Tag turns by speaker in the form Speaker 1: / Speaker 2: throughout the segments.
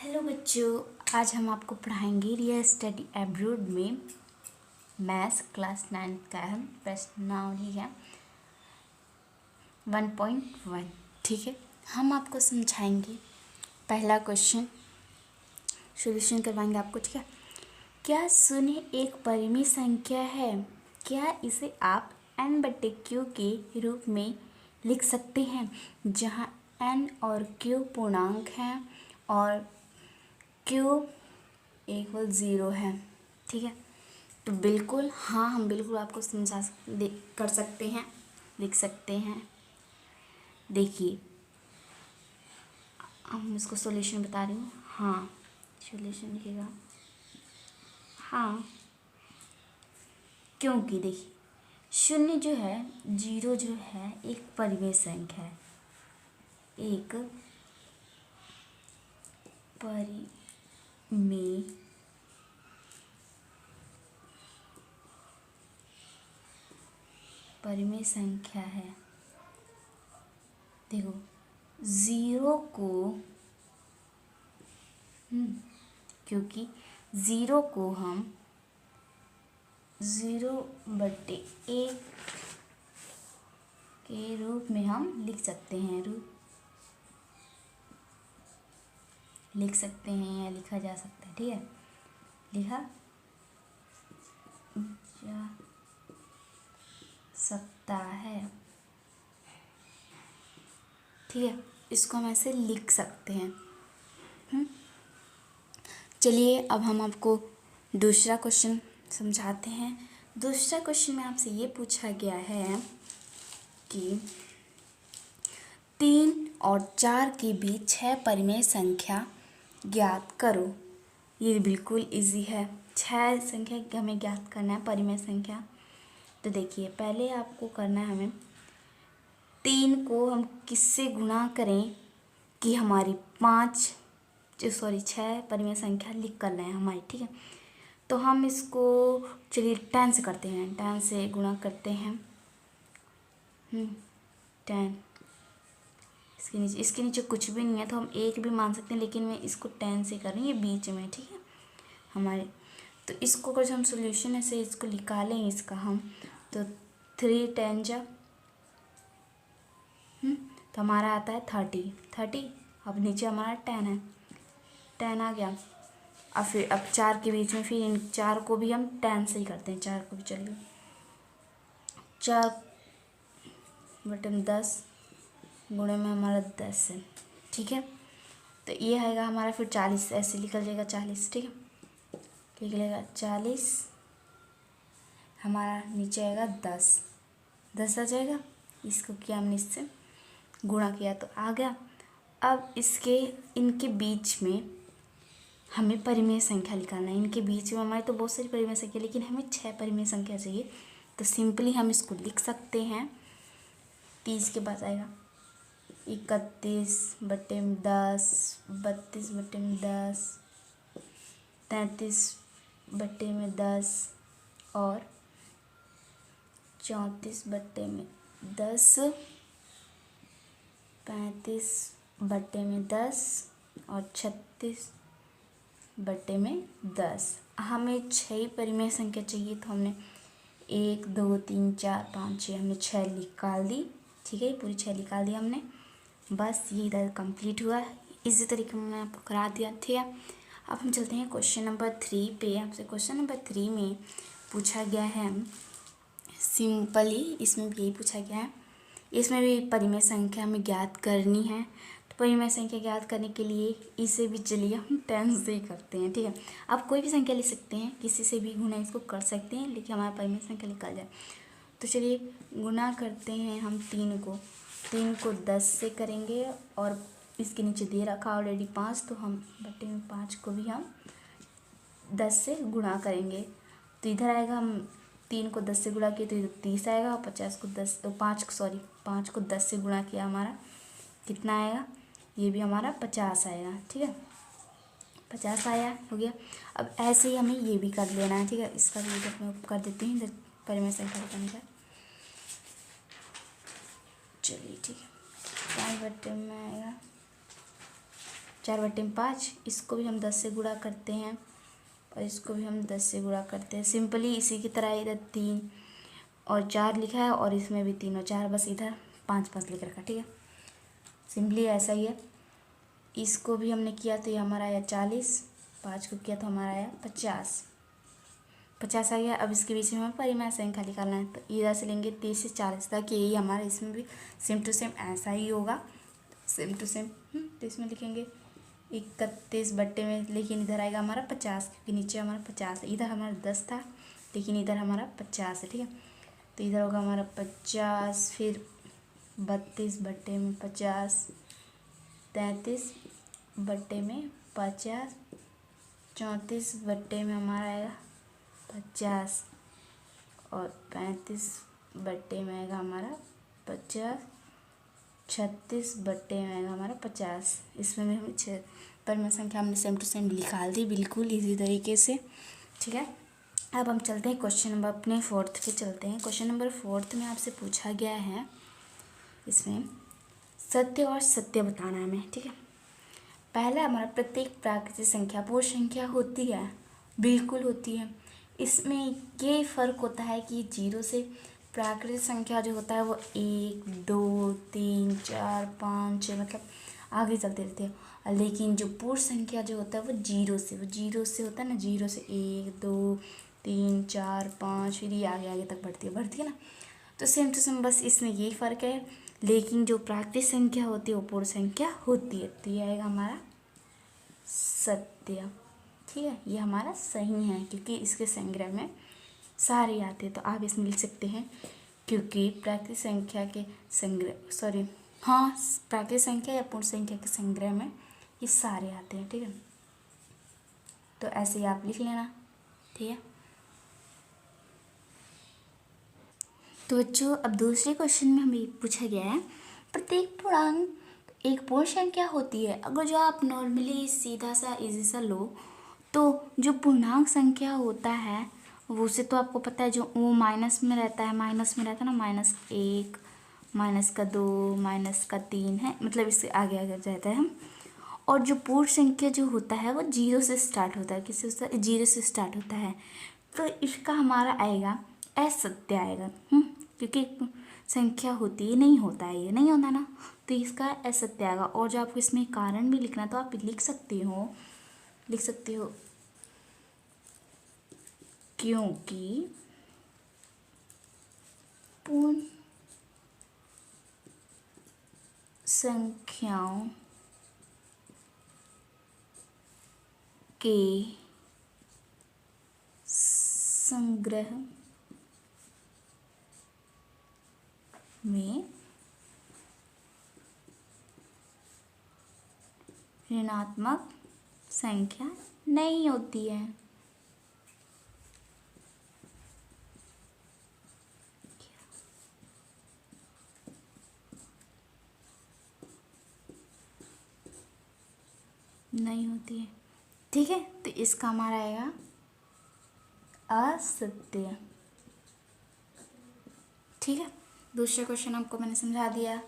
Speaker 1: Hello बच्चों, आज हम आपको पढ़ाएंगे रियल स्टडी अब्रोड में मैथ्स क्लास 9 का हम प्रश्नावली है 1.1। ठीक है, हम आपको समझाएंगे। पहला क्वेश्चन सॉल्यूशन करवाएंगे आपको। ठीक है, क्या शून्य एक परिमेय संख्या है? क्या इसे आप n/q के रूप में लिख सकते हैं, जहां n और q पूर्णांक हैं और q = 0 है? ठीक है, तो बिल्कुल हाँ, हम बिल्कुल आपको कर सकते हैं, लिख सकते हैं। देखिए, हम इसको सॉल्यूशन बता रही हूँ। हाँ, सॉल्यूशन लिखेगा हाँ, क्योंकि देखिए शून्य जो है, 0 जो है, एक परिमेय संख्या है, एक परिमेय संख्या है। देखो 0 को क्योंकि 0 को हम 0/1 के रूप में हम लिख सकते हैं, लिख सकते हैं या लिखा जा सकता है। ठीक है, लिखा जा सकता है। ठीक है, इसको हम ऐसे लिख सकते हैं। चलिए, अब हम आपको दूसरा क्वेश्चन समझाते हैं। दूसरा क्वेश्चन में आपसे ये पूछा गया है कि 3 और 4 के बीच 6 परिमेय संख्या ज्ञात करो। ये बिल्कुल इजी है, 6 संख्या हमें ज्ञात करना है, परिमेय संख्या। तो देखिए, पहले आपको करना है, हमें 3 को हम किससे गुणा करें कि हमारी 6 परिमेय संख्या लिख कर लें हमारी। ठीक है, तो हम इसको चलिए 10 से करते हैं, 10 से गुणा करते हैं। 10, इसके नीचे कुछ भी नहीं है तो हम 1 भी मान सकते हैं, लेकिन मैं इसको 10 से कर रही हूँ, ये बीच में। ठीक है, हमारे तो इसको अगर हम सॉल्यूशन ऐसे इसको निकालें इसका हम, तो 3 10 जा तो हमारा आता है 30। अब नीचे हमारा 10 है, 10 आ गया। अब 4 के बीच में फिर इन 4 को भी हम 10 से ही करते हैं, 4 को भी। चलिए, 4/10 गुणे में हमारा 10 है। ठीक है, तो ये आएगा हमारा फिर 40, ऐसे निकल जाएगा 40। ठीक है, निकलेगा 40, हमारा नीचे आएगा 10 आ जाएगा। इसको किया हमने, इससे गुणा किया तो आ गया। अब इनके बीच में हमें परिमेय संख्या निकालना है। इनके बीच में हमारे तो बहुत सारी परिमेय संख्या, लेकिन हमें 6 परिमेय संख्या चाहिए। तो सिंपली हम इसको लिख सकते हैं। 30 के बाद आएगा 31/10, 32/10, 33/10 और 34/10, 35/10 और 36/10। हमें 6 परिमेय संख्या चाहिए, तो हमने 1 2 3 4 5 6 हमने 6 निकाल दी। ठीक है, पूरी 6 निकाल दी हमने। बस ये इधर कंप्लीट हुआ। इसी तरीके में मैंने आपको करा दिया। ठीक है, अब हम चलते हैं क्वेश्चन नंबर 3 पे। आपसे क्वेश्चन नंबर 3 में पूछा गया है, सिंपली इसमें भी यही पूछा गया है। इसमें भी परिमेय संख्या हमें ज्ञात करनी है। तो परिमेय संख्या ज्ञात करने के लिए इसे भी चलिए हम 10 से ही करते हैं। ठीक है, आप कोई भी संख्या लिख सकते हैं, किसी से भी गुणा इसको कर सकते हैं, लेकिन हमारा परिमेय संख्या निकल जाए। तो चलिए गुणा करते हैं हम 3 को 10 से करेंगे, और इसके नीचे दे रखा ऑलरेडी 5, तो हम बटे में 5 को भी हम 10 से गुणा करेंगे। तो इधर आएगा, हम 3 को 10 से गुणा किए तो इधर 30 आएगा, और 5 को 10 से गुणा किया, हमारा कितना आएगा? ये भी हमारा 50 आएगा। ठीक है, 50 आया, हो गया। अब ऐसे ही हमें ये भी कर लेना है। ठीक है, इसका भी इधर मैं कर देती हूँ, परिमेय संख्या बताने का। चलिए ठीक है, 5 बटे में आएगा 4/5, इसको भी हम 10 से गुणा करते हैं और इसको भी हम 10 से गुणा करते हैं। सिंपली इसी की तरह इधर 3 और 4 लिखा है और इसमें भी 3 और 4, बस इधर 5 लिख रखा। ठीक है, सिंपली ऐसा ही है। इसको भी हमने किया तो ये हमारा आया 40, 5 को किया तो हमारा आया 50 आ गया। अब इसके बीच में हमें परिमेय संख्या निकालना है, तो इधर से लेंगे 30 से 40 तक, यही हमारा इसमें भी सेम टू सेम ऐसा ही होगा, सेम टू सेम। तो इसमें लिखेंगे 31 बट्टे में, लेकिन इधर आएगा हमारा 50, क्योंकि नीचे हमारा 50 है। इधर हमारा 10 था लेकिन इधर हमारा 50 है। ठीक है, तो इधर होगा हमारा 50, फिर 32 बट्टे में 50, 33 बट्टे में 50, 34 बट्टे में हमारा आएगा 50 और 35 बट्टे में आएगा हमारा 50, 36 बट्टे में आएगा हमारा 50। इसमें भी हम परिमेय संख्या हमने सेम टू सेम निकाल दी बिल्कुल इसी तरीके से। ठीक है, अब हम चलते हैं क्वेश्चन नंबर अपने 4th पे चलते हैं। क्वेश्चन नंबर 4th में आपसे पूछा गया है, इसमें सत्य और सत्य बताना है हमें। ठीक है, पहला हमारा प्रत्येक प्राकृतिक संख्या पूर्ण संख्या होती है, बिल्कुल होती है। इसमें ये फ़र्क होता है कि 0 से प्राकृतिक संख्या जो होता है वो 1, 2, 3, 4, 5, 6 मतलब आगे चलते रहते हैं, लेकिन जो पूर्ण संख्या जो होता है वो 0 से होता है ना, 0 से 1, 2, 3, 4, 5 फिर ये आगे आगे तक बढ़ती है ना। तो सेम टू सेम बस इसमें यही फ़र्क है, लेकिन जो प्राकृतिक संख्या होती है वो पूर्ण संख्या होती है। तो ये आएगा हमारा सत्य। ठीक है, ये हमारा सही है क्योंकि इसके संग्रह में सारे आते हैं। तो आप इसमें लिख सकते हैं क्योंकि प्राकृतिक संख्या के प्राकृतिक संख्या या पूर्ण संख्या के संग्रह में ये सारे आते हैं। ठीक है, तो ऐसे ही आप लिख लेना। ठीक है, तो बच्चों अब दूसरे क्वेश्चन में हमें पूछा गया है प्रत्येक पूर्णांक एक पूर्ण संख्या होती है। अगर जो आप नॉर्मली सीधा सा इजी सा लो तो जो पूर्णांक संख्या होता है वो उसे तो आपको पता है, जो वो माइनस में रहता है ना, -1, -2, -3 है, मतलब इससे आगे आगे रहता है। और जो पूर्ण संख्या जो होता है वो 0 से स्टार्ट होता है, किससे होता है? 0 से स्टार्ट होता है। तो इसका हमारा आएगा असत्य आएगा, क्योंकि संख्या होती है, नहीं होता है, ये नहीं होता ना, तो इसका असत्य आएगा। और जो आपको इसमें कारण भी लिखना तो आप लिख सकते हो क्योंकि पूर्ण संख्याओं के संग्रह में ऋणात्मक संख्या नहीं होती है। नहीं होती है। ठीक है, तो इसका हमारा आएगा असत्य। ठीक है, दूसरा क्वेश्चन आपको मैंने समझा दिया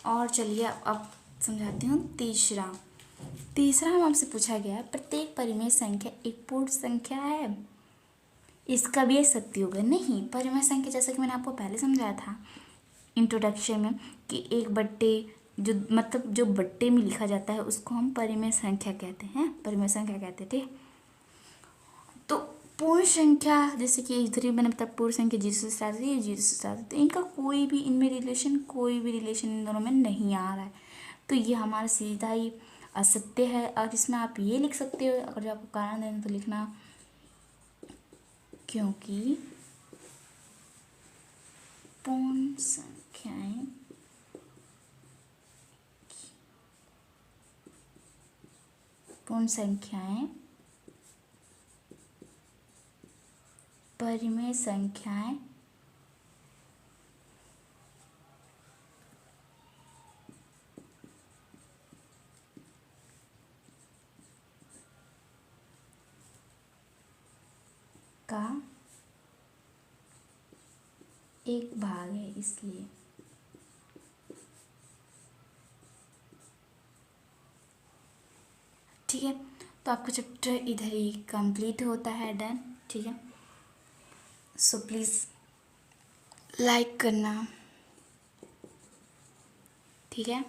Speaker 1: और चलिए अब समझाती हूँ तीसरा हम आपसे पूछा गया है प्रत्येक परिमेय संख्या एक पूर्ण संख्या है। इसका भी एक सत्य होगा। नहीं, परिमेय संख्या जैसा कि मैंने आपको पहले समझाया था इंट्रोडक्शन में कि एक बट्टे जो बट्टे में लिखा जाता है उसको हम परिमेय संख्या कहते हैं। ठीक, तो पूर्ण संख्या जैसे कि इधर ही मैंने बताया पूर्ण संख्या 0 से स्टार्ट होती है, 0 से स्टार्ट होती है, इनका कोई भी रिलेशन इन दोनों में नहीं आ रहा है। तो ये हमारा सीधा ही असत्य है। और इसमें आप ये लिख सकते हो, अगर जो आपको कारण देना तो लिखना क्योंकि पूर्ण संख्याएं परिमेय संख्याएं का एक भाग है, इसलिए ठीक है। तो आपका चैप्टर इधर ही कंप्लीट होता है, डन, ठीक है। सो प्लीज़ लाइक करना, ठीक है।